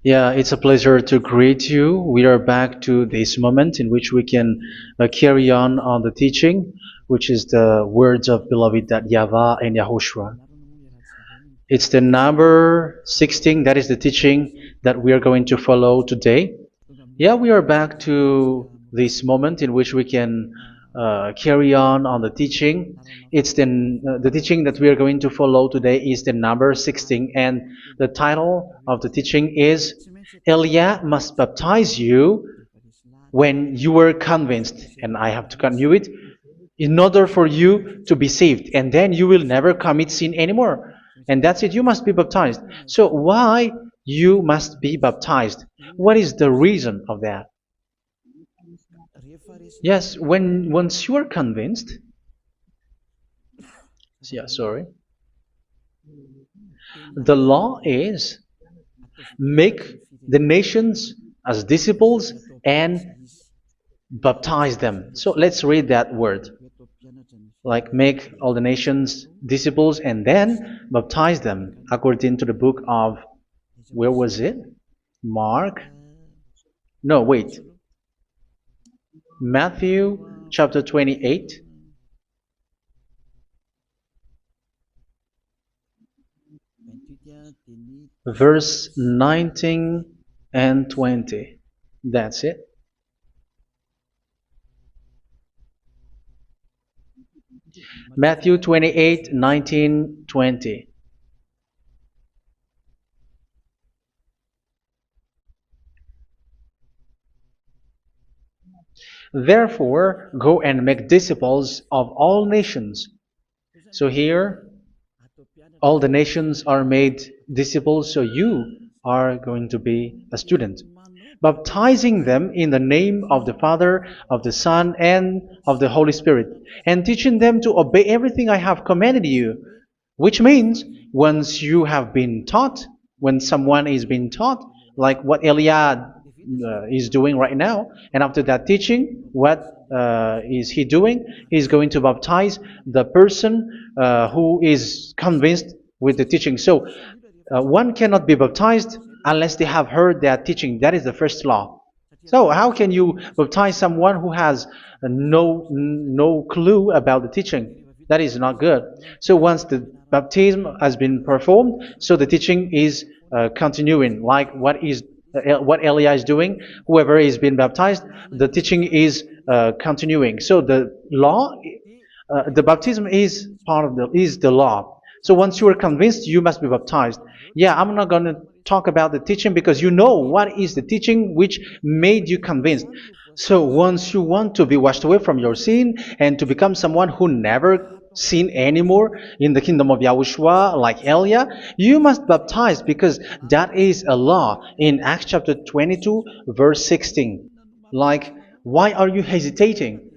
Yeah, it's a pleasure to greet you. We are back to this moment in which we can carry on the teaching, which is the words of beloved that YAHVAH and YAHOSHUA. It's the number 16, that is the teaching that we are going to follow today. Yeah, we are back to this moment in which we can carry on the teaching. It's the teaching that we are going to follow today is the number 16, and the title of the teaching is Elia must baptize you when you were convinced, and I have to continue it, in order for you to be saved, and then you will never commit sin anymore. And that's it, you must be baptized. So why you must be baptized? What is the reason of that? Yes, when once you are convinced, yeah, sorry, the law is make the nations as disciples and baptize them. So let's read that word. Like make all the nations disciples and then baptize them according to the book of, where was it? Mark? No, wait. Matthew chapter 28. Verse 19 and 20. That's it. Matthew 28, 19, 20. Therefore, go and make disciples of all nations. So here, all the nations are made disciples, so you are going to be a student. Baptizing them in the name of the Father, of the Son, and of the Holy Spirit, and teaching them to obey everything I have commanded you. Which means, once you have been taught, when someone is being taught, like what Elia is doing right now, and after that teaching, what is he doing? He's going to baptize the person who is convinced with the teaching. So one cannot be baptized unless they have heard that teaching. That is the first law. So how can you baptize someone who has no clue about the teaching? That is not good. So once the baptism has been performed, so the teaching is continuing. Like what Elia is doing, whoever is being baptized, the teaching is continuing. So the law, the baptism is part of the law. So once you are convinced, you must be baptized. Yeah, I'm not going to talk about the teaching because you know what is the teaching which made you convinced. So once you want to be washed away from your sin and to become someone who never sin anymore in the kingdom of Yahushua, like Elia, you must baptize because that is a law in Acts chapter 22, verse 16. Like, why are you hesitating?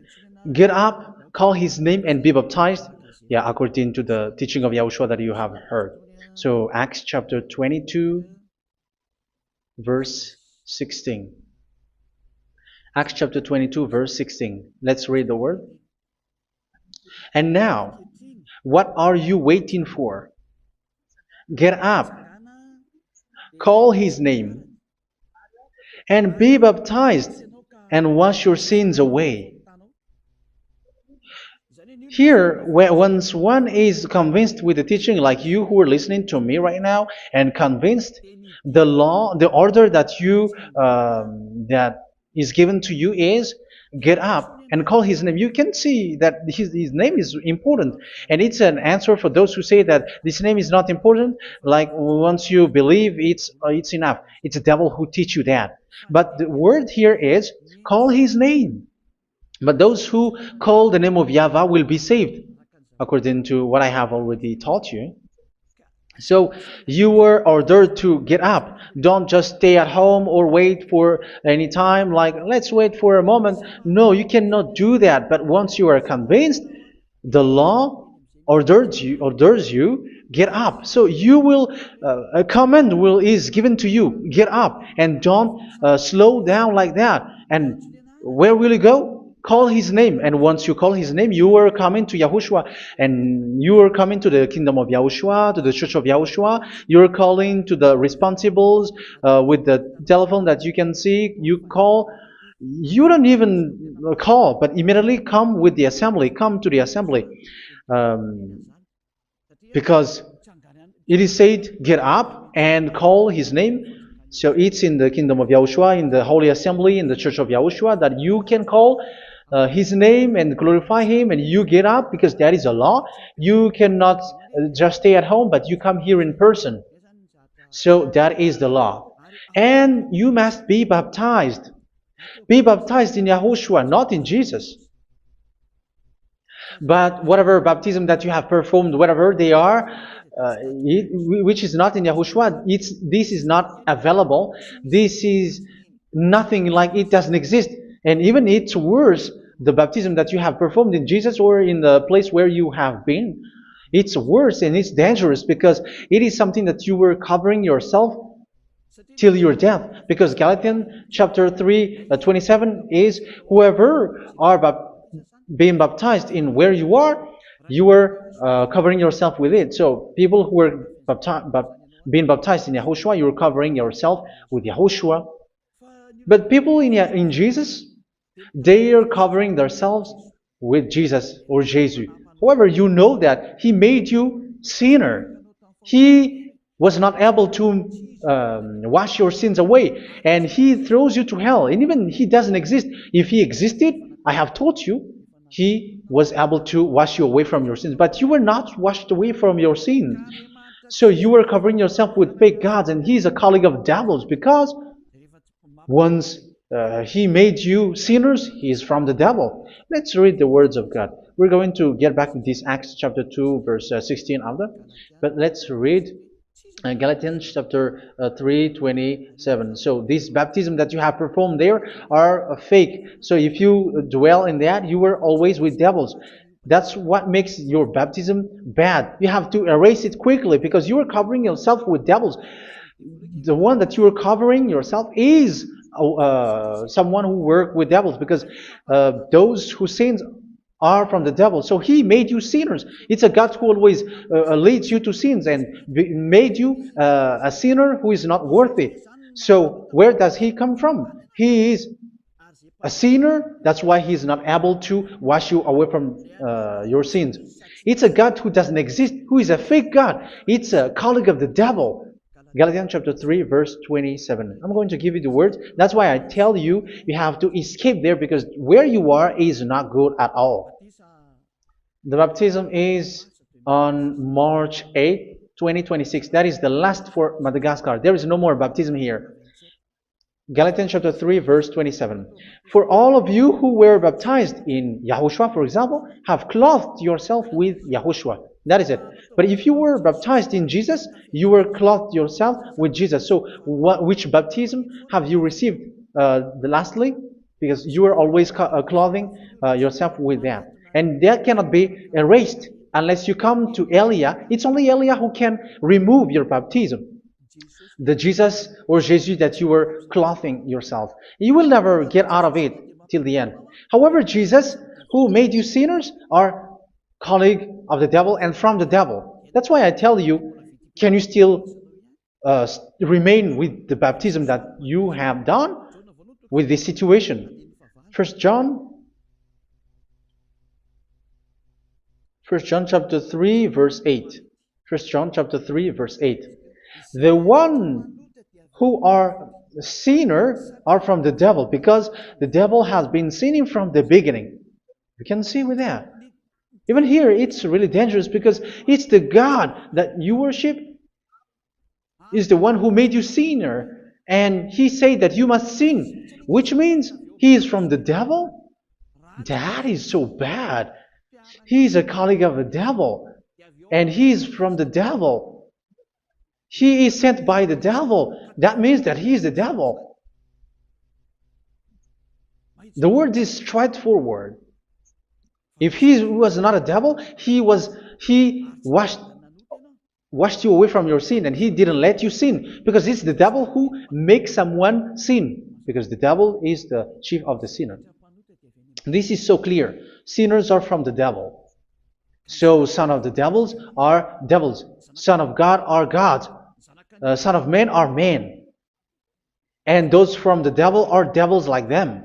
Get up, call his name, and be baptized. Yeah, according to the teaching of Yahushua that you have heard. So Acts chapter 22, verse 16. Acts chapter 22, verse 16. Let's read the word. And now, what are you waiting for? Get up, call his name, and be baptized, and wash your sins away. Here, once one is convinced with the teaching, like you who are listening to me right now, and convinced, the law, the order that that is given to you is get up and call his name. You can see that his name is important, and it's an answer for those who say that this name is not important. Like once you believe, it's enough. It's the devil who teach you that. But the word here is call his name. But those who call the name of YAHVAH will be saved, according to what I have already taught you. So you were ordered to get up. Don't just stay at home or wait for any time, like let's wait for a moment. No, you cannot do that. But once you are convinced, the law orders you get up. So you will a command is given to you, get up, and don't slow down like that. And where will you go? call his name. And once you call his name, you are coming to Yahushua. And you are coming to the kingdom of Yahushua, to the church of Yahushua. You're calling to the responsibles with the telephone that you can see. You call. You don't even call, but immediately come with the assembly. Come to the assembly. Um, because it is said, get up and call his name. So it's in the kingdom of Yahushua, in the holy assembly, in the church of Yahushua, that you can call his name and glorify him, and you get up, because that is a law. You cannot just stay at home, but you come here in person. So that is the law. And you must be baptized. Be baptized in Yahushua, not in Jesus. But whatever baptism that you have performed, whatever they are, which is not in Yahushua, this is not available. This is nothing, like it doesn't exist. And even it's worse, the baptism that you have performed in Jesus or in the place where you have been. It's worse and it's dangerous, because it is something that you were covering yourself till your death. Because Galatians chapter 3, 27 is, whoever are being baptized in where you are covering yourself with it. So people who were being baptized in Yahushua, you're covering yourself with Yahushua. But people in Jesus, they are covering themselves with Jesus or Jesus. However, you know that He made you sinner. He was not able to wash your sins away, and He throws you to hell. And even He doesn't exist. If He existed, I have taught you, He was able to wash you away from your sins. But you were not washed away from your sins. So you were covering yourself with fake gods, and He is a colleague of devils, because once He made you sinners, He is from the devil. Let's read the words of God. We're going to get back to this Acts chapter 2, verse 16 after. But let's read Galatians chapter 3, 27. So this baptism that you have performed there are fake. So if you dwell in that, you were always with devils. That's what makes your baptism bad. You have to erase it quickly, because you are covering yourself with devils. The one that you are covering yourself is someone who works with devils, because those who sin are from the devil. So He made you sinners. It's a God who always leads you to sins, and made you a sinner who is not worthy. So where does He come from? He is a sinner. That's why He is not able to wash you away from your sins. It's a God who doesn't exist, who is a fake God. It's a colleague of the devil. Galatians chapter 3, verse 27. I'm going to give you the words. That's why I tell you, you have to escape there, because where you are is not good at all. The baptism is on March 8, 2026. That is the last for Madagascar. There is no more baptism here. Galatians chapter 3, verse 27. For all of you who were baptized in Yahushua, for example, have clothed yourself with Yahushua. That is it. But if you were baptized in Jesus, you were clothed yourself with Jesus. So which baptism have you received lastly? Because you are always clothing yourself with that. And that cannot be erased unless you come to Eliah. It's only Eliah who can remove your baptism. The Jesus or Jesus that you were clothing yourself. You will never get out of it till the end. However, Jesus, who made you sinners, are colleague of the devil and from the devil. That's why I tell you, can you still remain with the baptism that you have done with this situation? First John chapter 3, verse 8. First John chapter 3, verse 8. The one who are sinner are from the devil, because the devil has been sinning from the beginning. You can see with that. Even here, it's really dangerous, because it's the God that you worship is the one who made you sinner. And He said that you must sin, which means He is from the devil? That is so bad. He is a colleague of the devil. And He is from the devil. He is sent by the devil. That means that He is the devil. The word is straightforward. If He was not a devil, He washed you away from your sin, and He didn't let you sin, because it's the devil who makes someone sin, because the devil is the chief of the sinner. This is so clear. Sinners are from the devil. So son of the devils are devils. Son of God are gods. Son of men are men. And those from the devil are devils like them.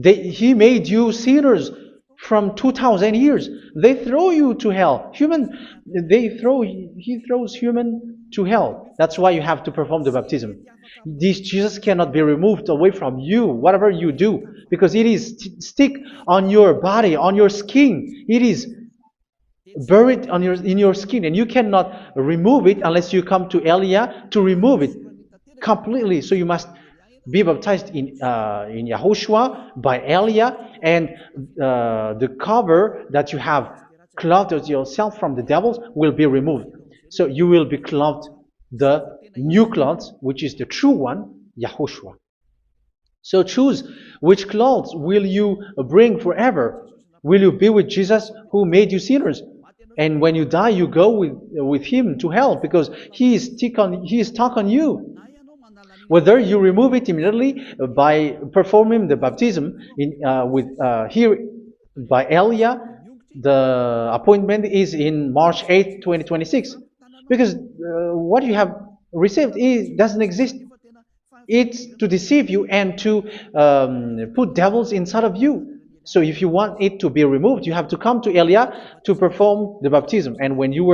He made you sinners from 2,000 years. They throw you to hell. He throws human to hell. That's why you have to perform the baptism. This Jesus cannot be removed away from you, whatever you do, because it is stick on your body, on your skin. It is buried in your skin, and you cannot remove it unless you come to Elia to remove it completely. So you must be baptized in YAHOSHUA by Elia, and the cover that you have clothed yourself from the devils will be removed. So you will be clothed the new clothes, which is the true one, YAHOSHUA. So choose which clothes will you bring forever. Will you be with Jesus who made you sinners? And when you die, you go with him to hell because he is stuck on you. Whether you remove it immediately by performing the baptism here by Elia, the appointment is in March 8, 2026. Because what you have received doesn't exist. It's to deceive you and to put devils inside of you. So if you want it to be removed, you have to come to Elia to perform the baptism. And when you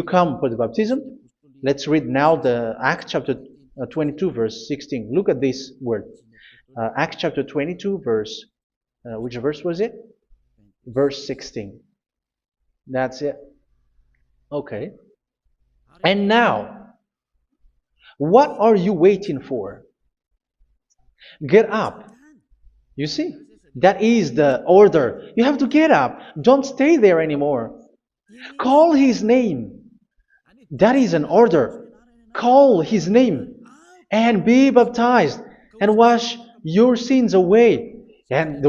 come for the baptism, let's read now the Acts chapter 22 verse 16. Look at this word. Acts chapter 22 verse, which verse was it? Verse 16. That's it. Okay. And now, what are you waiting for? Get up. You see? That is the order. You have to get up. Don't stay there anymore. Call his name. That is an order. Call his name and be baptized and wash your sins away. And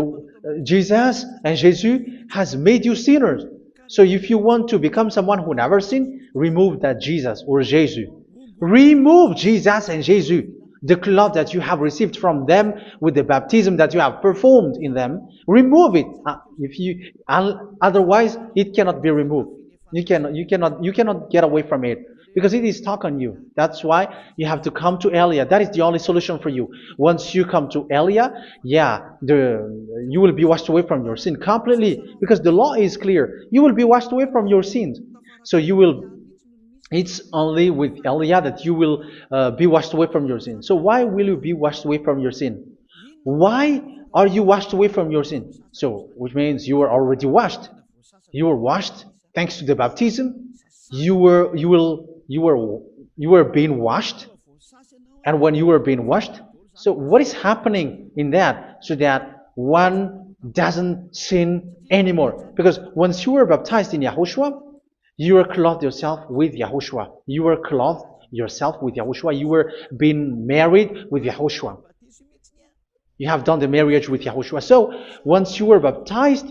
Jesus has made you sinners. So if you want to become someone who never sinned, remove that Jesus or Jesus. Remove Jesus and Jesus. The cloth that you have received from them with the baptism that you have performed in them, remove it. Otherwise, it cannot be removed. You cannot get away from it because it is stuck on you. That's why you have to come to Elia. That is the only solution for you. Once you come to Elia, you will be washed away from your sin completely because the law is clear. You will be washed away from your sins. So it's only with Elia that you will be washed away from your sin. So why will you be washed away from your sin? Why are you washed away from your sin? So, which means you are already washed. You were washed thanks to the baptism. You were being washed, and when you were being washed, so what is happening in that? So that one doesn't sin anymore. Because once you were baptized in YAHOSHUA, you were clothed yourself with YAHOSHUA. You were clothed yourself with YAHOSHUA. You were being married with YAHOSHUA. You have done the marriage with YAHOSHUA. So once you were baptized,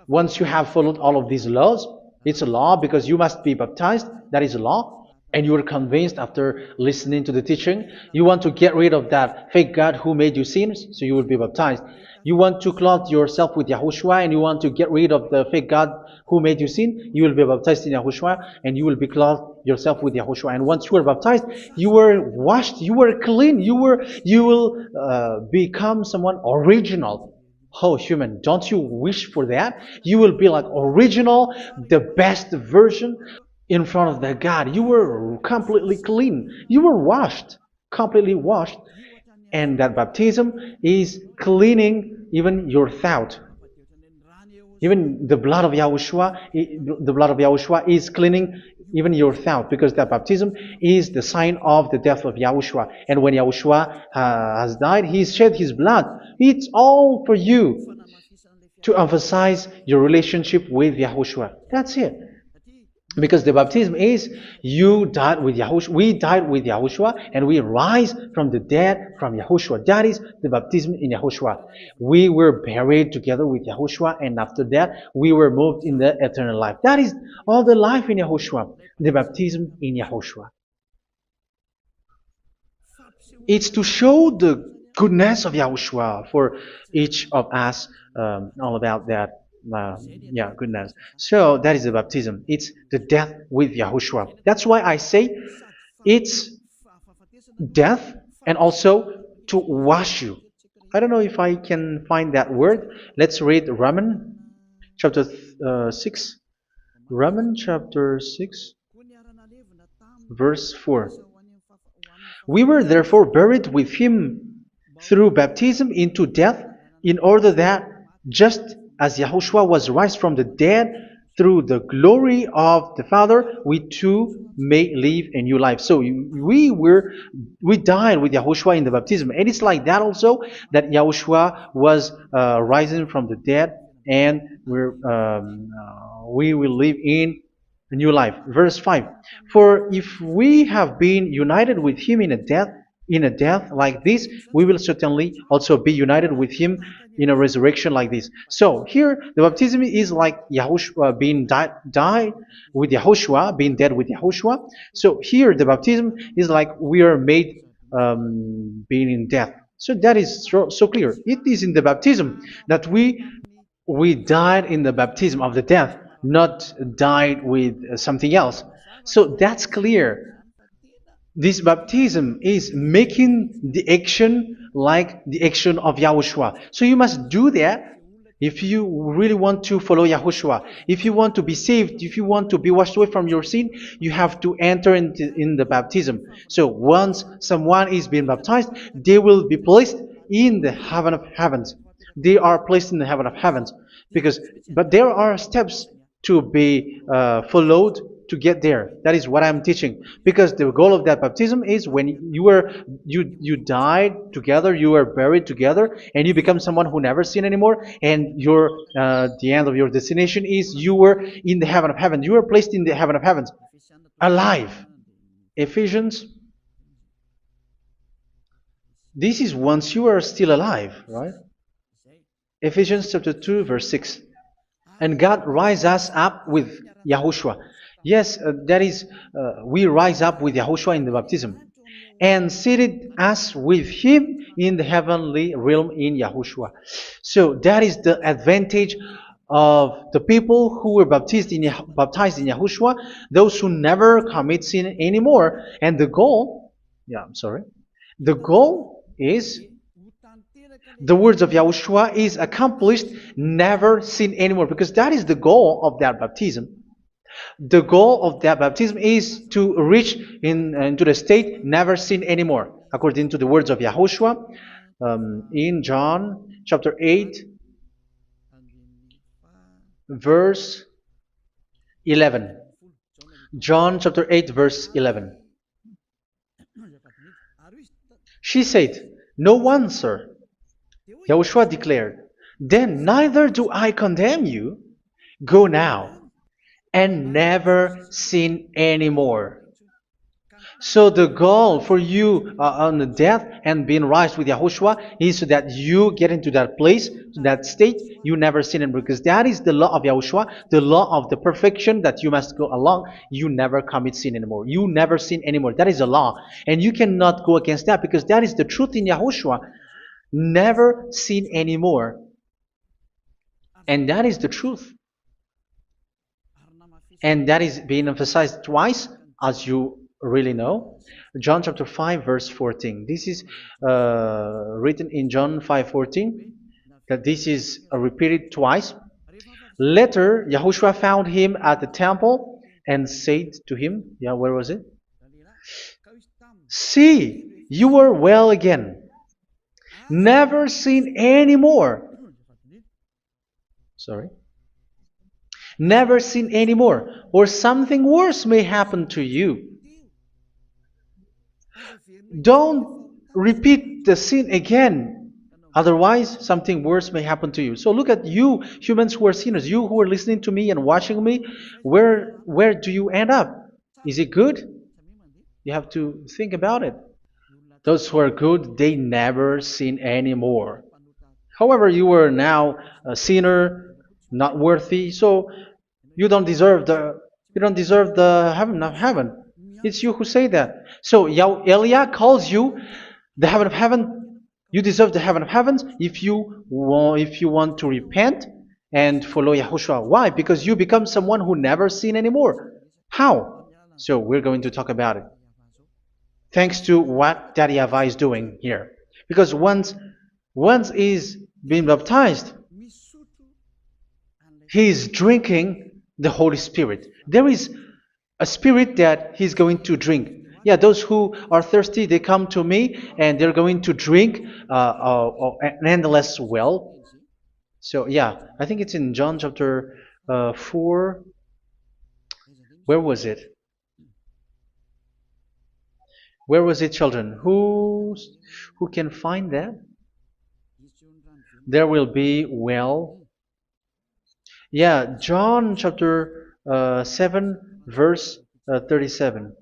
once you have followed all of these laws, it's a law because you must be baptized. That is a law. And you are convinced after listening to the teaching, you want to get rid of that fake God who made you sinners, so you will be baptized. You want to clothe yourself with YAHOSHUA and you want to get rid of the fake God who made you sin, you will be baptized in YAHOSHUA and you will be clothed yourself with YAHOSHUA. And once you are baptized, you were washed, you were clean, you will become someone original. Oh, human, don't you wish for that? You will be like original, the best version in front of the God. You were completely clean. You were washed, completely washed. And that baptism is cleaning even your thought. Even the blood of YAHOSHUA is cleaning even your thought, because that baptism is the sign of the death of YAHOSHUA. And when YAHOSHUA has died, he shed his blood. It's all for you to emphasize your relationship with YAHOSHUA. That's it. Because the baptism is you died with YAHOSHUA, we died with YAHOSHUA, and we rise from the dead from YAHOSHUA. That is the baptism in YAHOSHUA. We were buried together with YAHOSHUA, and after that we were moved in the eternal life. That is all the life in YAHOSHUA, the baptism in YAHOSHUA. It's to show the goodness of Yahushua for each of us, all about that. Yeah, goodness. So that is the baptism. It's the death with Yahushua. That's why I say it's death and also to wash you. I don't know if I can find that word. Let's read Romans chapter 6. Romans chapter 6, verse 4. We were therefore buried with him through baptism into death, in order that, just as Yahushua was raised from the dead through the glory of the Father, we too may live a new life. So we died with Yahushua in the baptism, and it's like that also that Yahushua was rising from the dead, and we will live in a new life. Verse 5. For if we have been united with him in a death like this, we will certainly also be united with him in a resurrection like this. So here the baptism is like Yahushua being died with Yahushua, being dead with Yahushua. So here the baptism is like we are made being in death. So that is so clear. It is in the baptism that we died in the baptism of the death, not died with something else. So that's clear. This baptism is making the action like the action of Yahushua. So you must do that if you really want to follow Yahushua. If you want to be saved, if you want to be washed away from your sin, you have to enter in the baptism. So once someone is being baptized, they will be placed in the heaven of heavens. They are placed in the heaven of heavens, but there are steps to be followed to get there. That is what I'm teaching, because the goal of that baptism is when you died together, you were buried together, and you become someone who never sin anymore, and the end of your destination is you were in the heaven of heaven. You were placed in the heaven of heavens, alive. Ephesians. This is once you are still alive, right? Ephesians chapter 2, verse 6. And God rise us up with Yahushua. Yes, that is, we rise up with Yahushua in the baptism. And seated us with him in the heavenly realm in Yahushua. So that is the advantage of the people who were baptized in Yahushua, those who never commit sin anymore. And the goal, the goal is the words of Yahushua is accomplished, never sin anymore, because that is the goal of that baptism. The goal of that baptism is to reach into the state never sin anymore, according to the words of Yahushua in John chapter 8, verse 11. John chapter 8, verse 11. She said, "No one, sir." Yahushua declared, "Then neither do I condemn you. Go now and never sin anymore." So the goal for you on the death and being raised with Yahushua is so that you get into that place, to that state, you never sin anymore. Because that is the law of Yahushua, the law of the perfection that you must go along. You never commit sin anymore. You never sin anymore. That is a law. And you cannot go against that, because that is the truth in Yahushua. Never sin anymore. And that is the truth. And that is being emphasized twice, as you really know. John chapter 5, verse 14. This is written in John 5:14, that this is repeated twice. Later, Yahushua found him at the temple and said to him, where was it? "See, you are well again. Never sin anymore." Never sin anymore, or something worse may happen to you. Don't repeat the sin again. Otherwise, something worse may happen to you. So look at you, humans who are sinners, you who are listening to me and watching me. Where do you end up? Is it good? You have to think about it. Those who are good, they never sin anymore. However, you are now a sinner, not worthy, so you don't deserve the heaven of heaven. It's you who say that. So Eliah calls you the heaven of heaven You deserve the heaven of heavens if you want to repent and follow Yahushua. Why? Because you become someone who never sin anymore. How? So we're going to talk about it. Thanks to what Daddy YAHVAH is doing here. Because once he's been baptized, he is drinking the Holy Spirit. There is a spirit that he's going to drink. Yeah, those who are thirsty, they come to me and they're going to drink an endless well. So yeah, I think it's in John chapter 4. Where was it? Where was it, children? Who can find that? There will be well. Yeah, John chapter 7, verse 37.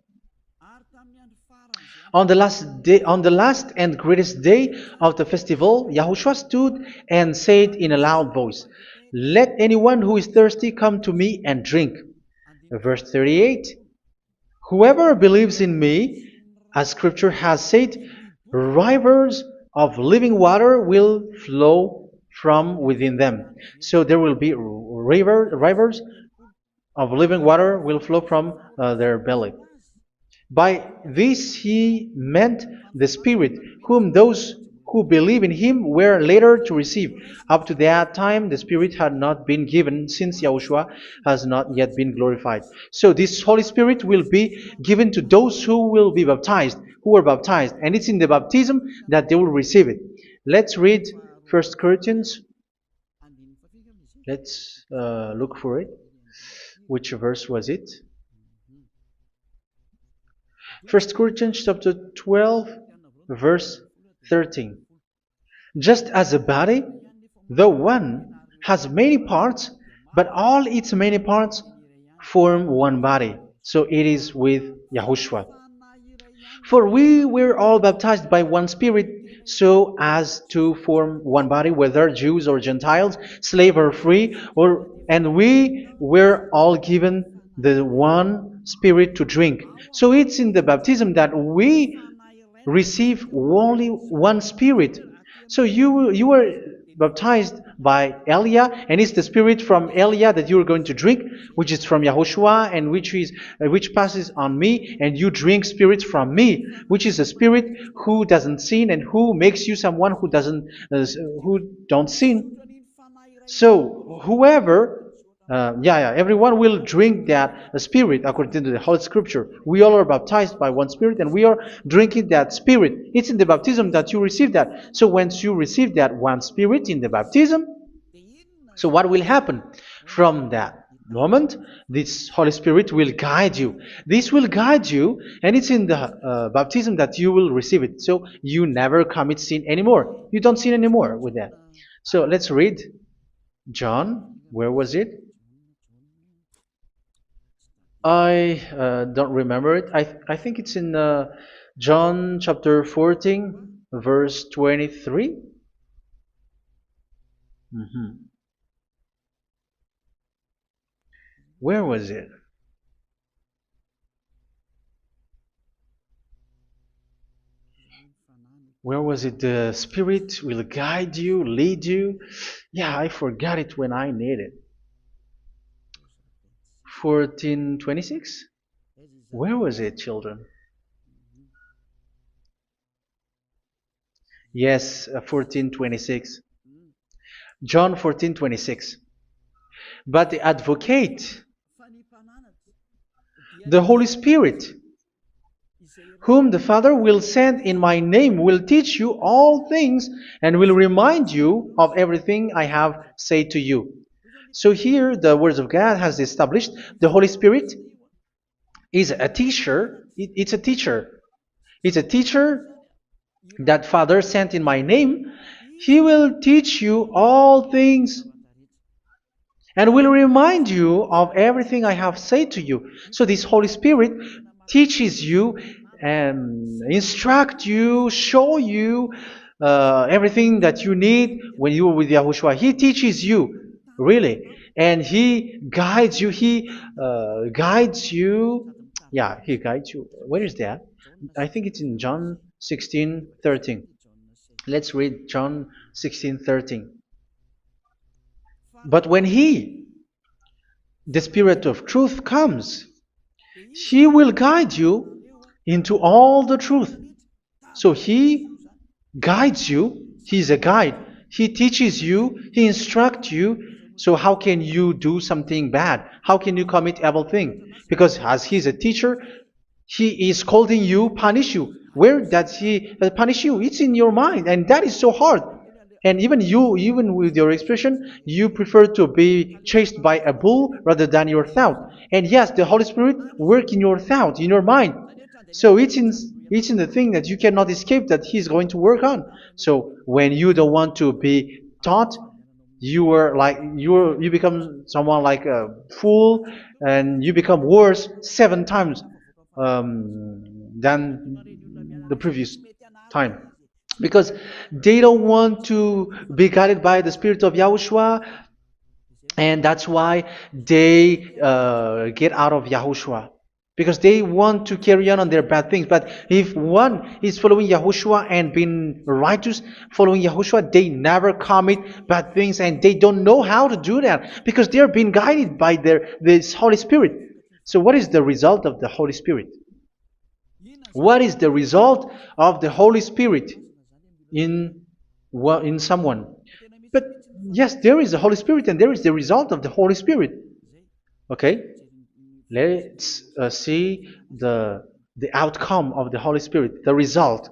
On the last day, on the last and greatest day of the festival, Yahushua stood and said in a loud voice, "Let anyone who is thirsty come to me and drink." Verse 38. Whoever believes in me, as Scripture has said, rivers of living water will flow from within them. So there will be rivers of living water will flow from their belly. By this he meant the Spirit, whom those who believe in him were later to receive. Up to that time, the Spirit had not been given, since Yahushua has not yet been glorified. So this Holy Spirit will be given to those who will be baptized, who were baptized. And it's in the baptism that they will receive it. Let's read 1 Corinthians. Let's look for it. Which verse was it? 1 Corinthians chapter 12, verse 13. Just as a body, though one, has many parts, but all its many parts form one body. So it is with Yahushua. For we were all baptized by one Spirit, so as to form one body, whether Jews or Gentiles, slave or free, and we were all given the one Spirit to drink. So it's in the baptism that we receive only one Spirit. So you were baptized by Elia, and it's the Spirit from Elia that you are going to drink, which is from Yahushua, and which passes on me, and you drink Spirit from me, which is a Spirit who doesn't sin and who makes you someone who don't sin. So whoever everyone will drink that Spirit according to the Holy Scripture. We all are baptized by one Spirit, and we are drinking that Spirit. It's in the baptism that you receive that. So once you receive that one Spirit in the baptism, so what will happen? From that moment, this Holy Spirit will guide you. This will guide you, and it's in the baptism that you will receive it. So you never commit sin anymore. You don't sin anymore with that. So let's read John. Where was it? I don't remember it. I think it's in John chapter 14, verse 23. Where was it? Where was it? The Spirit will guide you, lead you. Yeah, I forgot it when I need it. 14:26? Where was it, children? Yes, 14:26. John 14:26. But the Advocate, the Holy Spirit, whom the Father will send in my name, will teach you all things and will remind you of everything I have said to you. So here the words of God has established the Holy Spirit is a teacher. It's a teacher. It's a teacher that Father sent in my name. He will teach you all things and will remind you of everything I have said to you. So this Holy Spirit teaches you and instruct you, show you everything that you need when you are with Yahushua. He teaches you, really. And He guides you. He guides you. Yeah, He guides you. Where is that? I think it's in John 16:13. Let's read John 16:13. But when He, the Spirit of truth, comes, He will guide you into all the truth. So He guides you. He's a guide. He teaches you. He instructs you. So how can you do something bad? How can you commit evil thing? Because as He's a teacher, He is scolding you, punish you. Where does He punish you? It's in your mind, and that is so hard. And even you, even with your expression, you prefer to be chased by a bull rather than your thought. And yes, the Holy Spirit work in your thought, in your mind. So it's in the thing that you cannot escape that He's going to work on. So when you don't want to be taught, you become someone like a fool, and you become worse 7 times than the previous time, because they don't want to be guided by the Spirit of Yahushua, and that's why they get out of Yahushua, because they want to carry on their bad things. But if one is following Yahushua and being righteous, following Yahushua, they never commit bad things, and they don't know how to do that because they are being guided by this Holy Spirit. So what is the result of the Holy Spirit? What is the result of the Holy Spirit in in someone? But yes, there is the Holy Spirit, and there is the result of the Holy Spirit. Okay, let's see the outcome of the Holy Spirit, the result.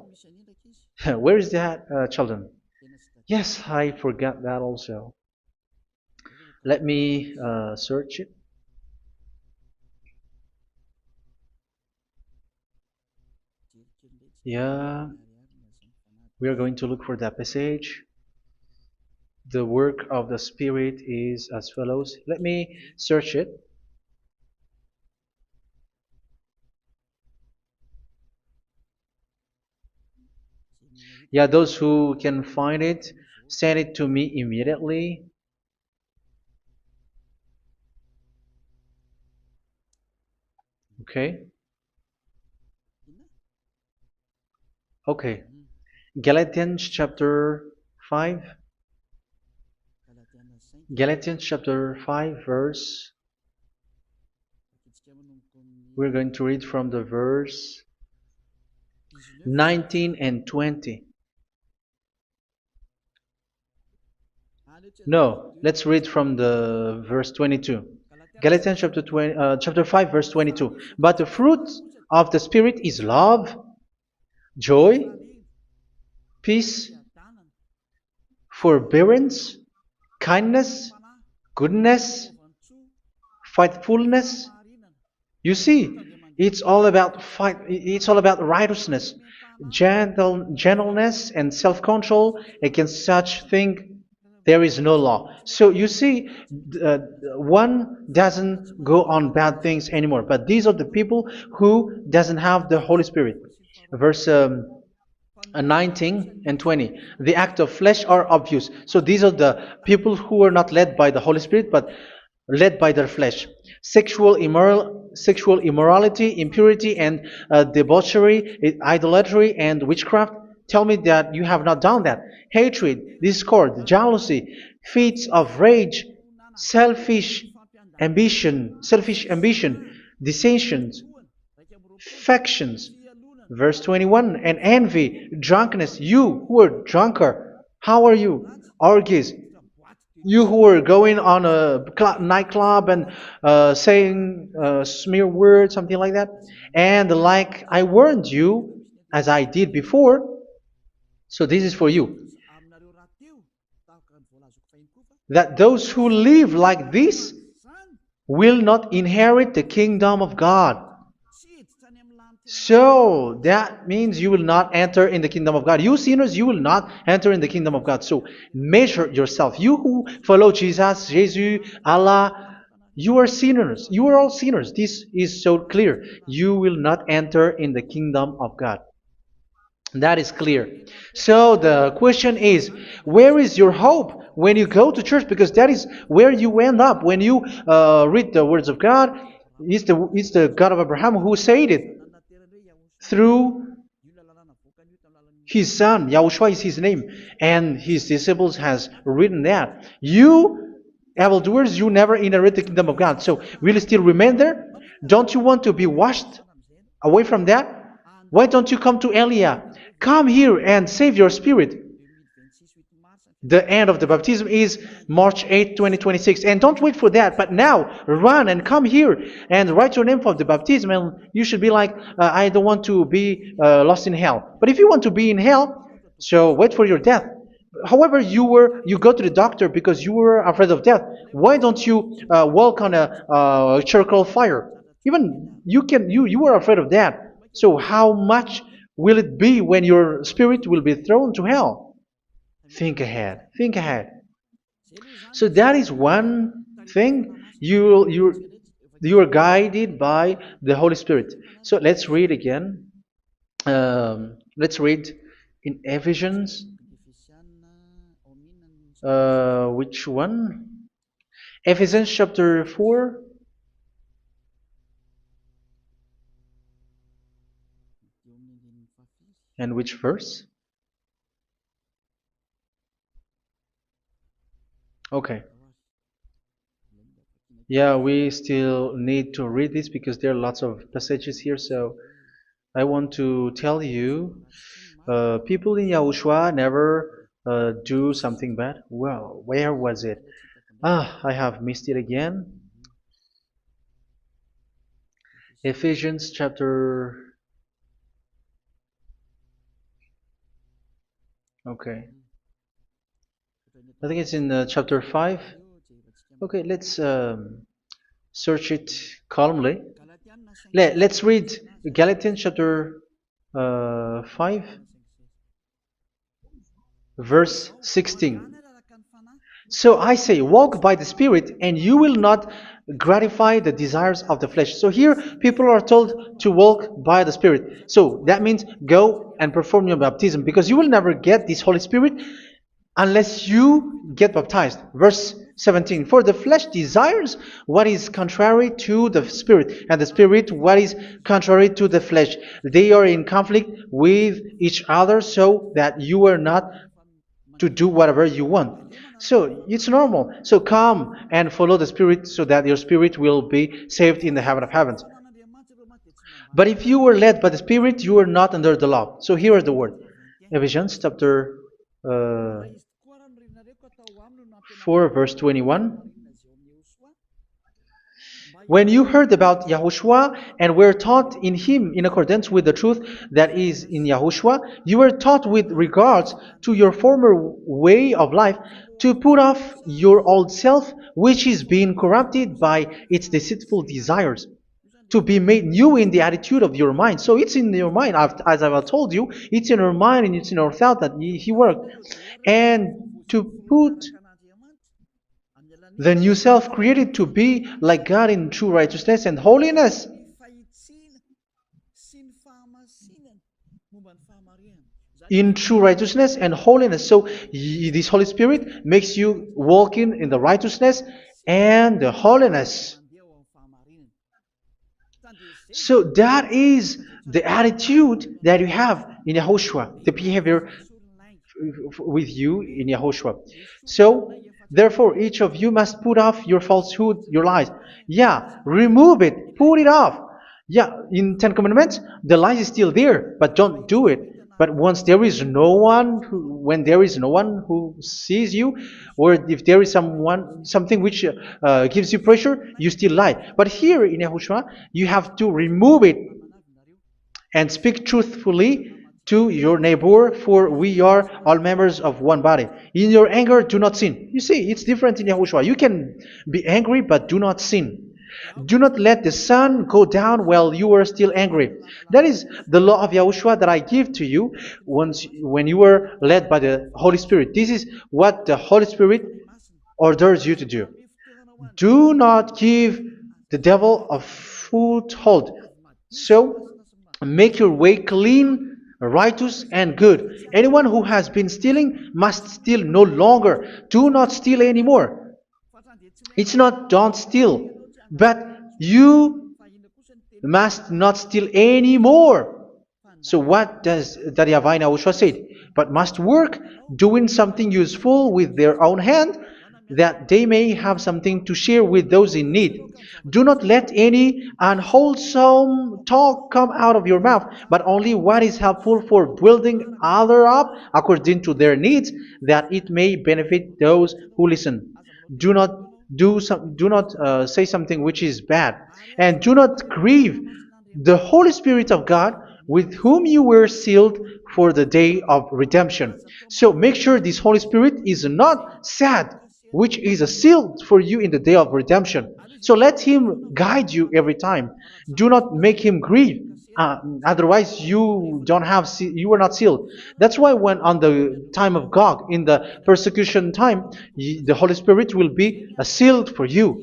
Where is that, children? Yes, I forgot that also. Let me search it. Yeah, we are going to look for that passage. The work of the Spirit is as follows. Let me search it. Yeah, those who can find it, send it to me immediately. Okay. Okay. Galatians chapter 5. Galatians chapter 5 verse. We're going to read from the verse 19 and 20. No, let's read from the verse 22. Galatians chapter 5 verse 22. But the fruit of the Spirit is love, joy, peace, forbearance, kindness, goodness, faithfulness. You see, it's all about fight. It's all about righteousness, gentleness, and self-control. Against such thing, there is no law. So you see, one doesn't go on bad things anymore. But these are the people who doesn't have the Holy Spirit. Verse 19 and 20. The act of flesh are obvious. So these are the people who are not led by the Holy Spirit, but led by their flesh. Sexual immorality, impurity, and debauchery, idolatry, and witchcraft. Tell me that you have not done that. Hatred, discord, jealousy, fits of rage, selfish ambition, dissensions, factions. Verse 21, and envy, drunkenness. You who are drunkard, how are you? Orgies. You who are going on a nightclub and saying smear words, something like that. And like I warned you, as I did before, so this is for you, that those who live like this will not inherit the kingdom of God. So that means you will not enter in the kingdom of God. You sinners, you will not enter in the kingdom of God. So measure yourself. You who follow Jesus, Allah, you are sinners. You are all sinners. This is so clear. You will not enter in the kingdom of God. That is clear. So the question is, where is your hope when you go to church? Because that is where you end up. When you read the words of God, it's the God of Abraham who said it. Through His son, Yahushua is his name, and his disciples has written that. You, evildoers, you never inherit the kingdom of God. So will you still remain there? Don't you want to be washed away from that? Why don't you come to Elia? Come here and save your spirit. The end of the baptism is March 8th, 2026. And don't wait for that, but now run and come here and write your name for the baptism. And you should be like, I don't want to be lost in hell. But if you want to be in hell, so wait for your death. However, you go to the doctor because you were afraid of death. Why don't you walk on a charcoal fire? Even you were afraid of that. So how much will it be when your spirit will be thrown to hell? Think ahead. Think ahead. So that is one thing. You are guided by the Holy Spirit. So let's read again. Let's read in Ephesians. Which one? Ephesians chapter 4. And which verse? Okay. Yeah, we still need to read this because there are lots of passages here. So I want to tell you, people in Yahushua never do something bad. Well, where was it? I have missed it again. Ephesians chapter. Okay. I think it's in chapter 5. Okay, let's search it calmly. Let's read Galatians chapter 5, verse 16. So I say, walk by the Spirit, and you will not gratify the desires of the flesh. So here, people are told to walk by the Spirit. So that means go and perform your baptism, because you will never get this Holy Spirit unless you get baptized. Verse 17. For the flesh desires what is contrary to the Spirit, and the Spirit what is contrary to the flesh. They are in conflict with each other, so that you are not to do whatever you want. So it's normal. So come and follow the Spirit so that your spirit will be saved in the heaven of heavens. But if you were led by the Spirit, you are not under the law. So here is the word. Ephesians chapter 4 verse 21. When you heard about Yahushua and were taught in him in accordance with the truth that is in Yahushua, you were taught with regards to your former way of life to put off your old self, which is being corrupted by its deceitful desires, to be made new in the attitude of your mind. So it's in your mind, as I've told you, it's in your mind and it's in your thought that he worked. And to put the new self created to be like God in true righteousness and holiness. In true righteousness and holiness. So this Holy Spirit makes you walk in the righteousness and the holiness. So that is the attitude that you have in Yahushua, the behavior with you in Yahushua. So therefore, each of you must put off your falsehood, your lies. Yeah, remove it, put it off. Yeah, in Ten Commandments, the lies is still there, but don't do it. But once there is no one, when there is no one who sees you, or if there is something which gives you pressure, you still lie. But here in Yahushua, you have to remove it and speak truthfully to your neighbor, for we are all members of one body. In your anger, do not sin. You see, it's different in Yahushua. You can be angry, but do not sin. Do not let the sun go down while you are still angry. That is the law of Yahushua that I give to you when you were led by the Holy Spirit. This is what the Holy Spirit orders you to do. Do not give the devil a foothold. So, make your way clean, righteous, and good. Anyone who has been stealing must steal no longer. Do not steal anymore. It's not don't steal, but you must not steal anymore. So what does Daddy Yahweh YAHOSHUA say? But must work doing something useful with their own hand, that they may have something to share with those in need. Do not let any unwholesome talk come out of your mouth, but only what is helpful for building other up according to their needs, that it may benefit those who listen. Do not do not say something which is bad, and do not grieve the Holy Spirit of God, with whom you were sealed for the day of redemption. So make sure this Holy Spirit is not sad, which is a seal for you in the day of redemption. So let Him guide you every time. Do not make Him grieve. Otherwise, you don't have you are not sealed. That's why when on the time of God, in the persecution time, the Holy Spirit will be a sealed for you.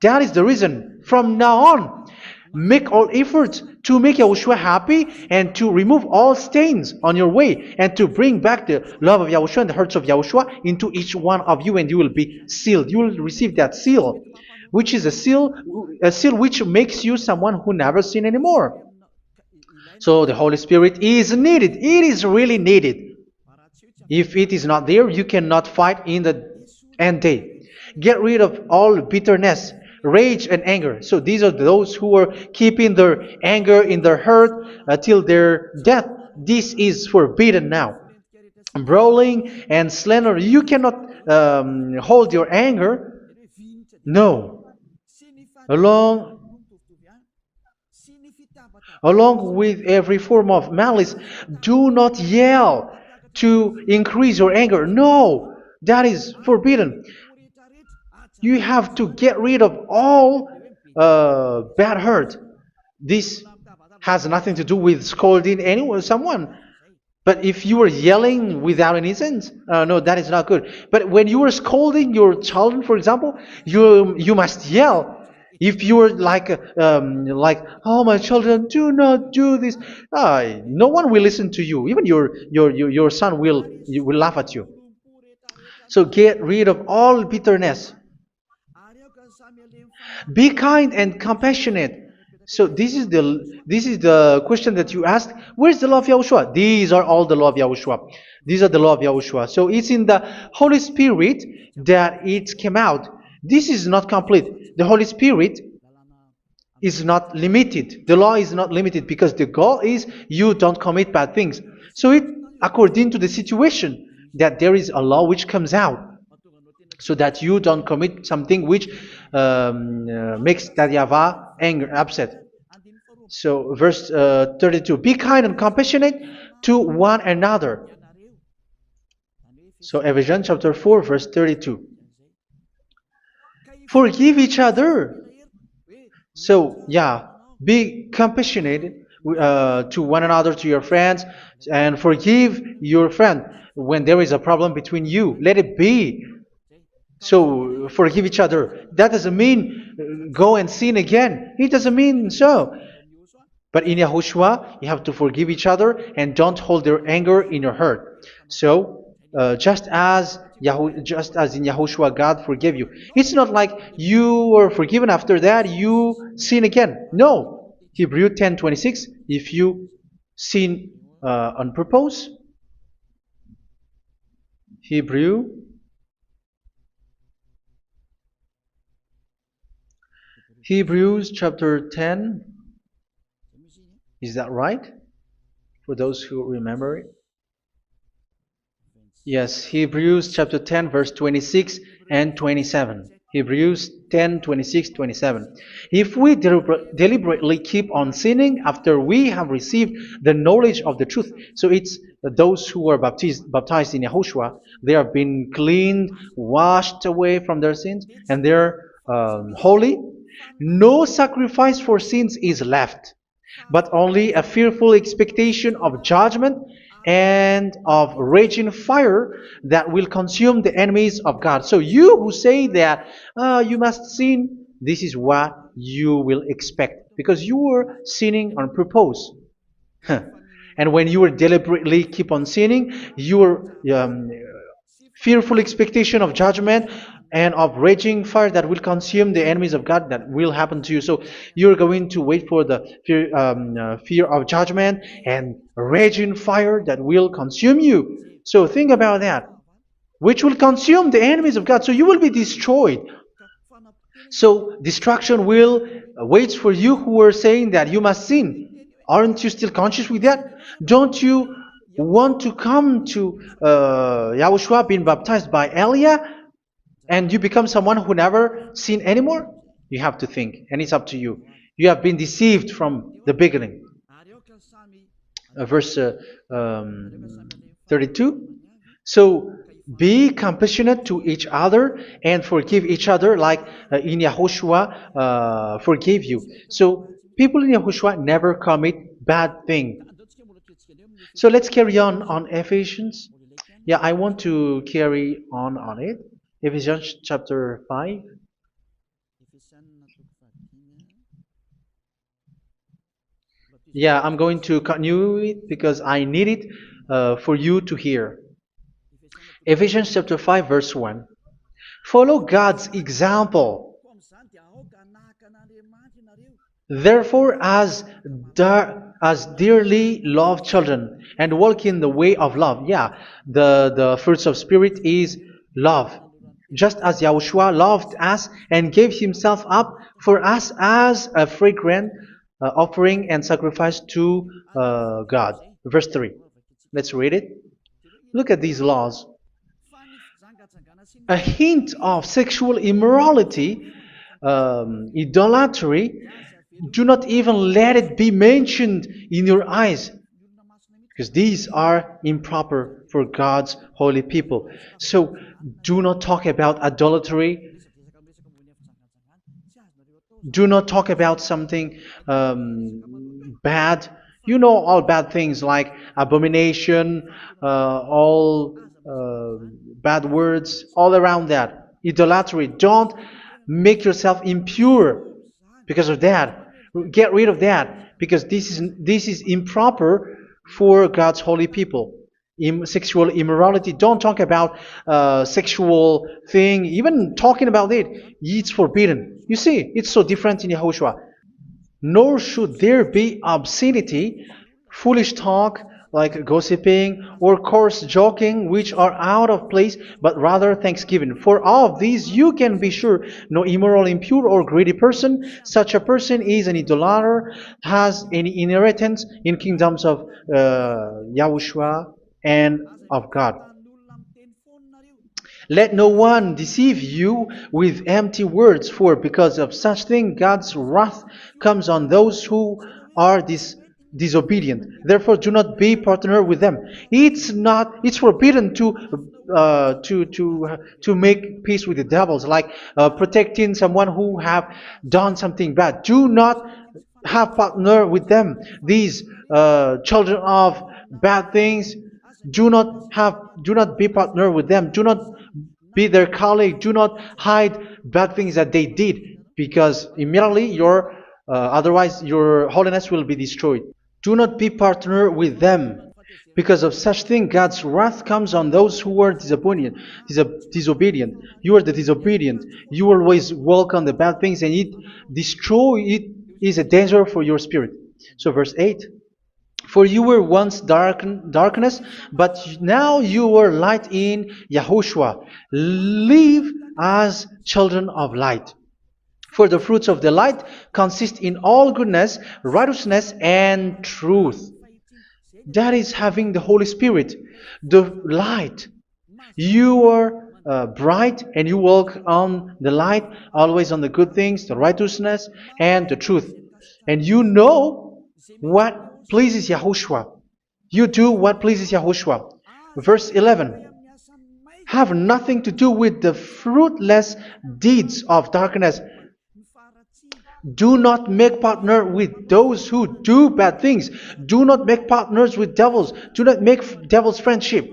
That is the reason. From now on, make all efforts to make Yahushua happy and to remove all stains on your way and to bring back the love of Yahushua and the hearts of Yahushua into each one of you, and you will be sealed. You will receive that seal, which is a seal which makes you someone who never sin anymore. So the Holy Spirit is needed. It is really needed. If it is not there, you cannot fight in the end day. Get rid of all bitterness, rage, and anger. So these are those who are keeping their anger in their heart till their death. This is forbidden now. Brawling and slander. You cannot hold your anger. No. Along Along with every form of malice, do not yell to increase your anger. No, that is forbidden. You have to get rid of all bad hurt. This has nothing to do with scolding anyone, someone. But if you are yelling without any sense, no, that is not good. But when you are scolding your children, for example, you must yell. If you are like, oh my children, do not do this, no one will listen to you. Even your son will laugh at you. So get rid of all bitterness. Be kind and compassionate. So this is the question that you asked. Where's the law of Yahushua? These are all the law of Yahushua. These are the law of Yahushua. So it's in the Holy Spirit that it came out. This is not complete. The Holy Spirit is not limited. The law is not limited because the goal is you don't commit bad things. So it according to the situation that there is a law which comes out, so that you don't commit something which makes that Yahweh angry, upset. So verse 32, be kind and compassionate to one another. So Ephesians chapter 4 verse 32. Forgive each other. So yeah, be compassionate to one another, to your friends, and forgive your friend when there is a problem between you. Let it be. So forgive each other. That doesn't mean go and sin again. It doesn't mean so. But in Yahushua, you have to forgive each other and don't hold their anger in your heart. So just as in Yahushua, God forgave you. It's not like you were forgiven after that you sin again. No. Hebrew 10:26. If you sin on purpose, Hebrews chapter 10. Is that right? For those who remember it? Yes, Hebrews chapter 10 verse 26 and 27. Hebrews 10, 26, 27. If we deliberately keep on sinning after we have received the knowledge of the truth, so it's those who are baptized in Yahushua, they have been cleaned, washed away from their sins, and they're holy. No sacrifice for sins is left, but only a fearful expectation of judgment and of raging fire that will consume the enemies of God. So you who say that you must sin, this is what you will expect, because you were sinning on purpose. And when you deliberately keep on sinning, you are fearful expectation of judgment and of raging fire that will consume the enemies of God that will happen to you. So you're going to wait for the fear of judgment and raging fire that will consume you. So think about that, which will consume the enemies of God. So you will be destroyed. So destruction will wait for you who are saying that you must sin. Aren't you still conscious with that? Don't you want to come to Yahushua being baptized by Elia and you become someone who never sin anymore? You have to think, and it's up to you. You have been deceived from the beginning. Verse 32. So be compassionate to each other and forgive each other like in Yahushua forgave you. So people in Yahushua never commit bad thing. So let's carry on Ephesians. Yeah, I want to carry on it. Ephesians chapter 5. Yeah, I'm going to continue it because I need it for you to hear. Ephesians chapter 5 verse 1. Follow God's example. Therefore, as dearly loved children, and walk in the way of love. Yeah, the fruits of spirit is love. Just as Yahushua loved us and gave himself up for us as a fragrant offering and sacrifice to God. Verse 3. Let's read it. Look at these laws. A hint of sexual immorality, idolatry, do not even let it be mentioned in your eyes, because these are improper for God's holy people. So do not talk about idolatry. Do not talk about something bad. You know all bad things like abomination, all bad words, all around that. Idolatry. Don't make yourself impure because of that. Get rid of that because this is improper for God's holy people. Sexual immorality. Don't talk about sexual thing. Even talking about it's forbidden. You see, it's so different in Yahushua. Nor should there be obscenity, foolish talk like gossiping or coarse joking, which are out of place, but rather thanksgiving. For of these you can be sure: no immoral, impure, or greedy person, such a person is an idolater, has any inheritance in kingdoms of Yahushua and of God. Let no one deceive you with empty words, for because of such thing God's wrath comes on those who are disobedient. Therefore, do not be partner with them. It's forbidden to make peace with the devils, like protecting someone who have done something bad. Do not have partner with them. These children of bad things. Do not be partner with them. Do not be their colleague. Do not hide bad things that they did, because immediately otherwise your holiness will be destroyed. Do not be partner with them. Because of such thing, God's wrath comes on those who are disobedient. You are the disobedient. You always walk on the bad things, and it is a danger for your spirit. So verse 8. For you were once darkness, but now you are light in Yahushua. Live as children of light. For the fruits of the light consist in all goodness, righteousness, and truth. That is having the Holy Spirit, the light. You are bright and you walk on the light, always on the good things, the righteousness, and the truth. And you know what pleases Yahushua. You do what pleases Yahushua. Verse 11. Have nothing to do with the fruitless deeds of darkness. Do not make partner with those who do bad things. Do not make partners with devils. Do not make devil's friendship.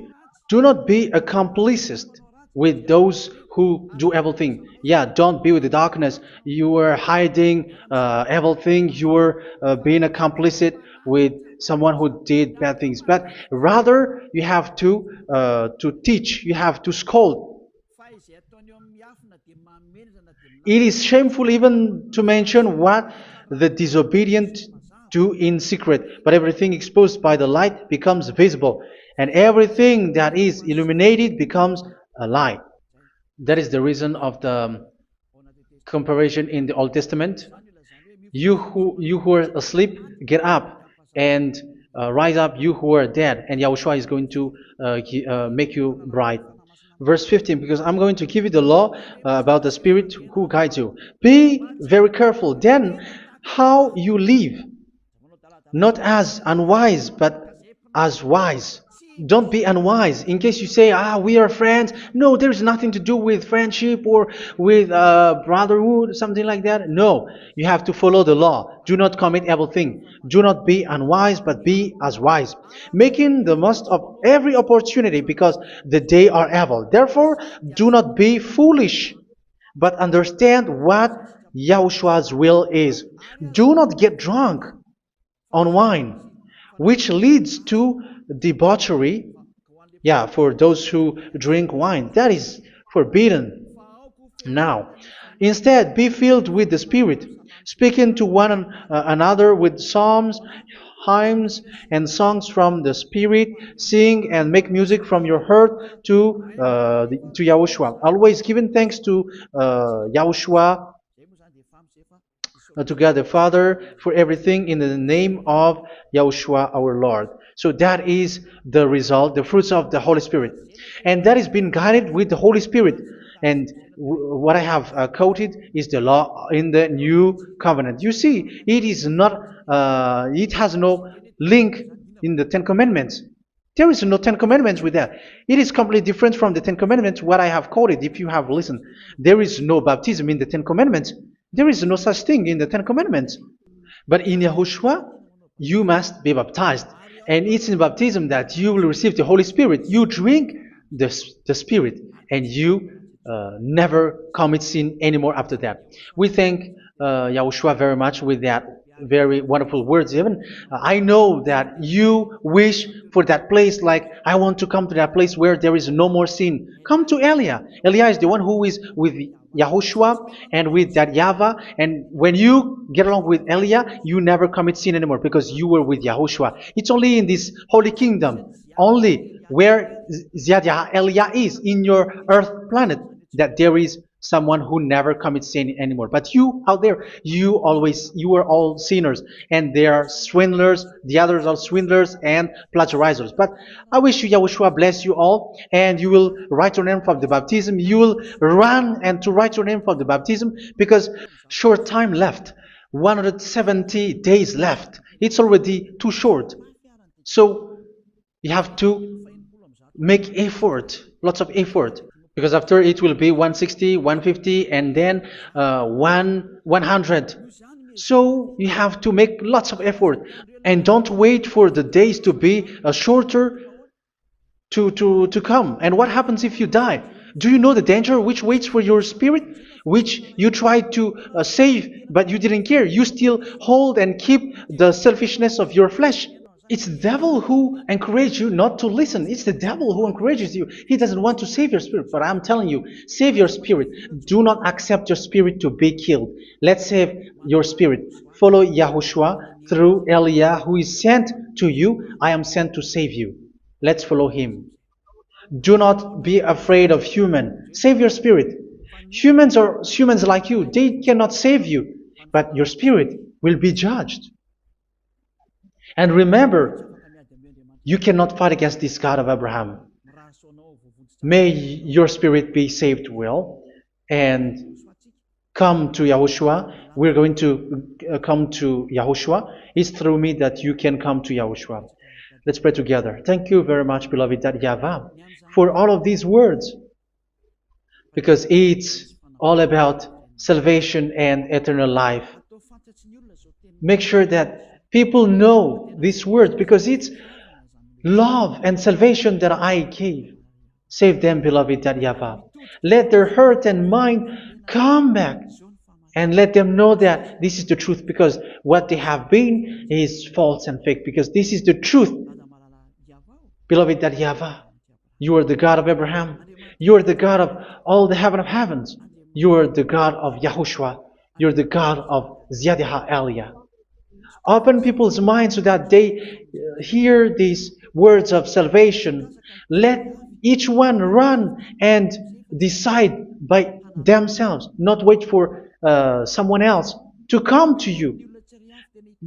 Do not be accomplices with those who do evil things. Yeah, don't be with the darkness. You are hiding evil things. You are being a complicit with someone who did bad things, but rather you have to teach, you have to scold. It is shameful even to mention what the disobedient do in secret, but everything exposed by the light becomes visible, and everything that is illuminated becomes a light. That is the reason of the comparison in the Old Testament. You who are asleep, get up and rise up, you who are dead, and Yahushua is going to make you bright. Verse 15, because I'm going to give you the law about the Spirit who guides you. Be very careful then how you live, not as unwise, but as wise. Don't be unwise. In case you say, we are friends. No, there's nothing to do with friendship or with brotherhood, something like that. No, you have to follow the law. Do not commit evil thing. Do not be unwise, but be as wise, making the most of every opportunity, because the day are evil. Therefore, do not be foolish, but understand what Yahushua's will is. Do not get drunk on wine, which leads to debauchery. Yeah, for those who drink wine, that is forbidden now. Instead, be filled with the Spirit, speaking to one another with psalms, hymns, and songs from the Spirit. Sing and make music from your heart to Yahushua. Always giving thanks to Yahushua, to God the Father, for everything in the name of Yahushua our Lord. So that is the result, the fruits of the Holy Spirit. And that is being guided with the Holy Spirit. And what I have quoted is the law in the new covenant. You see, it is not, it has no link in the Ten Commandments. There is no Ten Commandments with that. It is completely different from the Ten Commandments, what I have quoted, if you have listened. There is no baptism in the Ten Commandments. There is no such thing in the Ten Commandments. But in Yahushua, you must be baptized. And it's in baptism that you will receive the Holy Spirit. You drink the Spirit, and you never commit sin anymore after that. We thank Yahushua very much with that very wonderful words. Even I know that you wish for that place, like I want to come to that place where there is no more sin. Come to Elia. Elia is the one who is with Yahushua and with that YAHVAH, and when you get along with Elia, you never commit sin anymore because you were with Yahushua. It's only in this holy kingdom, only where Ziad Elia is, in your earth planet, that there is someone who never commits sin anymore. But you out there, you are all sinners, and they are swindlers, the others are swindlers and plagiarizers. But I wish you, Yahushua, bless you all, and you will write your name for the baptism. You will run and to write your name for the baptism, because short time left, 170 days left. It's already too short. So you have to make effort, lots of effort, because after it will be 160, 150, and then 100. So you have to make lots of effort, and don't wait for the days to be shorter to come. And what happens if you die? Do you know the danger which waits for your spirit, which you tried to save, but you didn't care? You still hold and keep the selfishness of your flesh. It's the devil who encourages you not to listen. It's the devil who encourages you. He doesn't want to save your spirit. But I'm telling you, save your spirit. Do not accept your spirit to be killed. Let's save your spirit. Follow Yahushua through Elia, who is sent to you. I am sent to save you. Let's follow him. Do not be afraid of human. Save your spirit. Humans are humans like you. They cannot save you. But your spirit will be judged. And remember, you cannot fight against this God of Abraham. May your spirit be saved well and come to Yahushua. We're going to come to Yahushua. It's through me that you can come to Yahushua. Let's pray together. Thank you very much, beloved YAHVAH, for all of these words, because it's all about salvation and eternal life. Make sure that people know these words, because it's love and salvation that I gave. Save them, beloved YAHVAH. Let their heart and mind come back and let them know that this is the truth, because what they have been is false and fake, because this is the truth. Beloved, that YAHVAH, you are the God of Abraham, you are the God of all the heaven of heavens, you are the God of YAHOSHUA, you are the God of Ziyadha Aliyah. Open people's minds so that they hear these words of salvation. Let each one run and decide by themselves, not wait for someone else to come to you.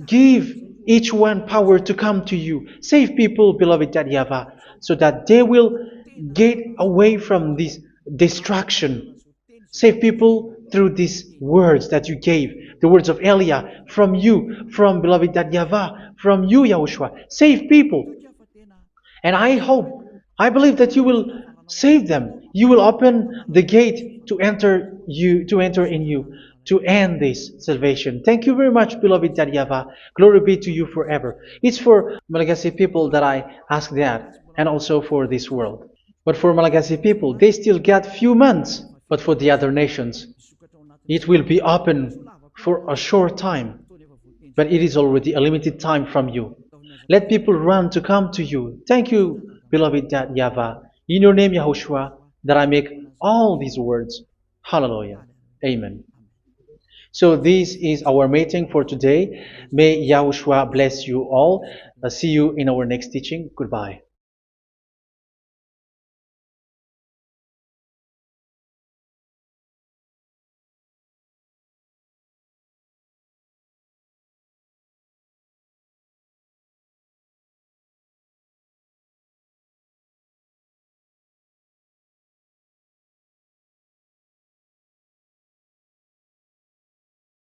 Give each one power to come to you. Save people, beloved YAHVAH, so that they will get away from this distraction. Save people through these words that you gave, the words of Elia, from you, from beloved YAHVAH, from you, Yahushua. Save people. And I hope, I believe that you will save them. You will open the gate to enter in you, to end this salvation. Thank you very much, beloved YAHVAH. Glory be to you forever. It's for Malagasy people that I ask that, and also for this world. But for Malagasy people, they still get few months. But for the other nations, it will be open for a short time. But it is already a limited time from you. Let people run to come to you. Thank you, beloved YAHVAH. In your name, Yahushua, that I make all these words. Hallelujah. Amen. So this is our meeting for today. May Yahushua bless you all. See you in our next teaching. Goodbye.